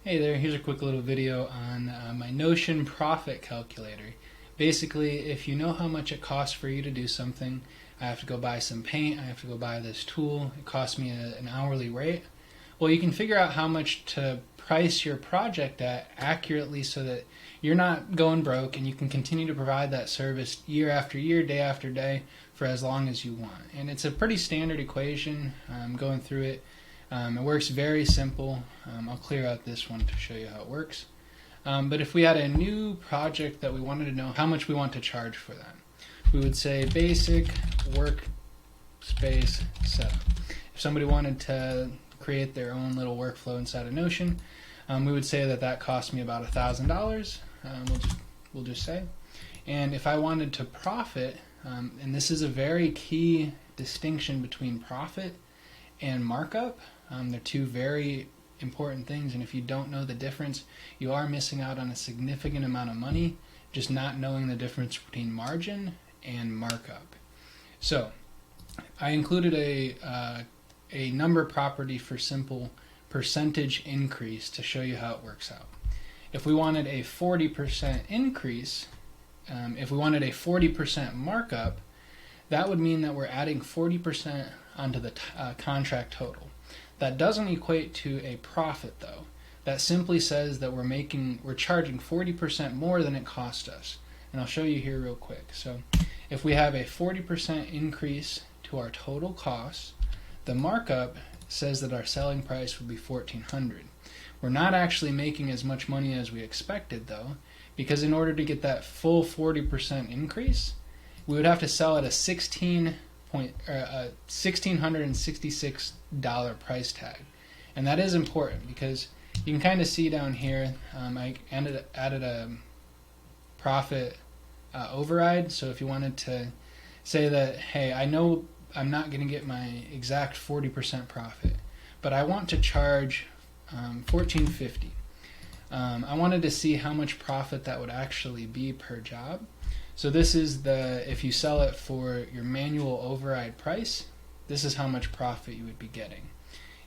Hey there, here's a quick little video on my Notion profit calculator. Basically, if you know how much it costs for you to do something, I have to go buy some paint, I have to go buy this tool, it costs me an hourly rate. Well, you can figure out how much to price your project at accurately so that you're not going broke and you can continue to provide that service year after year, day after day for as long as you want. And it's a pretty standard equation. Going through it. It works very simple. I'll clear out this one to show you how it works. But if we had a new project that we wanted to know how much we want to charge for that, we would say basic workspace setup. If somebody wanted to create their own little workflow inside of Notion, we would say that that cost me about $1,000. We'll just say. And if I wanted to profit, and this is a very key distinction between profit and markup. They're two very important things, and if you don't know the difference, you are missing out on a significant amount of money just not knowing the difference between margin and markup. So I included a number property for simple percentage increase to show you how it works out. If we wanted a 40% increase, if we wanted a 40% markup, that would mean that we're adding 40% onto the contract total. That doesn't equate to a profit though. That simply says that we're charging 40% more than it cost us. And I'll show you here real quick. So if we have a 40% increase to our total cost, the markup says that our selling price would be $1,400. We're not actually making as much money as we expected though, because in order to get that full 40% increase, we would have to sell at a $1,666 price tag. And that is important because you can kind of see down here, I added a profit override. So if you wanted to say that, hey, I know I'm not going to get my exact 40% profit, but I want to charge $1,450. I wanted to see how much profit that would actually be per job. So this is if you sell it for your manual override price, this is how much profit you would be getting.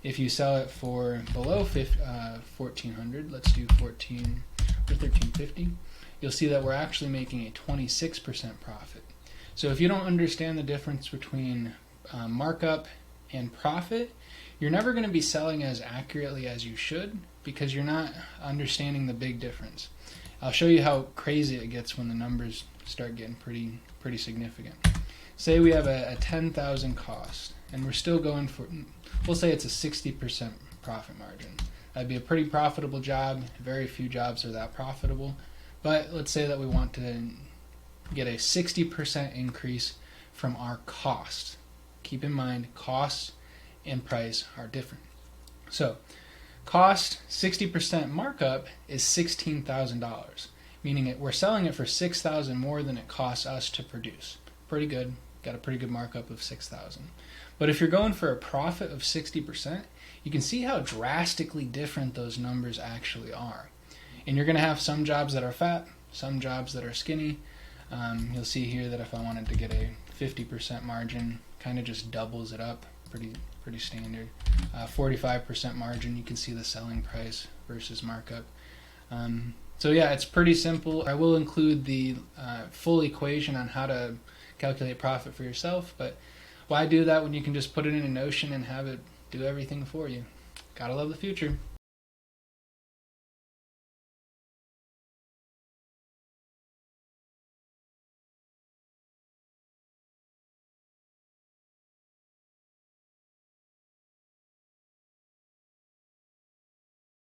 If you sell it for below 1,400, let's do 14 or 1,350, you'll see that we're actually making a 26% profit. So if you don't understand the difference between markup and profit, you're never going to be selling as accurately as you should because you're not understanding the big difference. I'll show you how crazy it gets when the numbers start getting pretty significant. Say we have a 10,000 cost and we're still going for, we'll say it's a 60% profit margin. That'd be a pretty profitable job. Very few jobs are that profitable, but let's say that we want to get a 60% increase from our cost. Keep in mind, costs and price are different. So cost 60% markup is $16,000, meaning we're selling it for $6,000 more than it costs us to produce. Pretty good. Got a pretty good markup of $6,000. But if you're going for a profit of 60%, you can see how drastically different those numbers actually are. And you're going to have some jobs that are fat, some jobs that are skinny. You'll see here that if I wanted to get a 50% margin, kind of just doubles it up. Pretty standard. 45% margin, you can see the selling price versus markup. So yeah, it's pretty simple. I will include the full equation on how to calculate profit for yourself, but why do that when you can just put it in a Notion and have it do everything for you? Gotta love the future.